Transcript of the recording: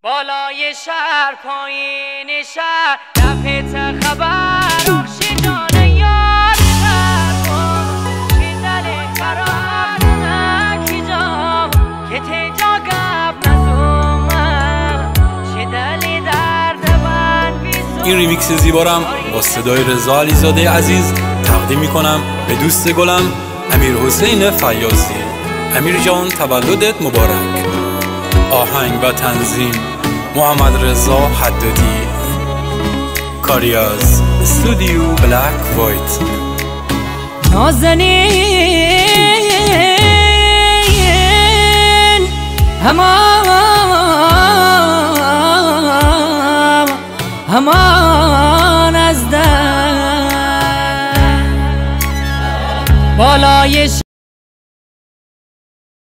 بالای شهر پایین شهر دفعه خبر آخشی جان یار بخر چی دل قرار نکی جام که تیجا گب نزومم چی دلی درد من بیسوم. این ریمیکس زیبارم با صدای رضا علیزاده عزیز تقدیم میکنم به دوست گلم امیر حسین فیاضی. امیر جان تولدت مبارک. آهنگ و تنظیم محمد رضا حدادی. کاریاز استودیو بلک وایت. نازنین همان از در بالای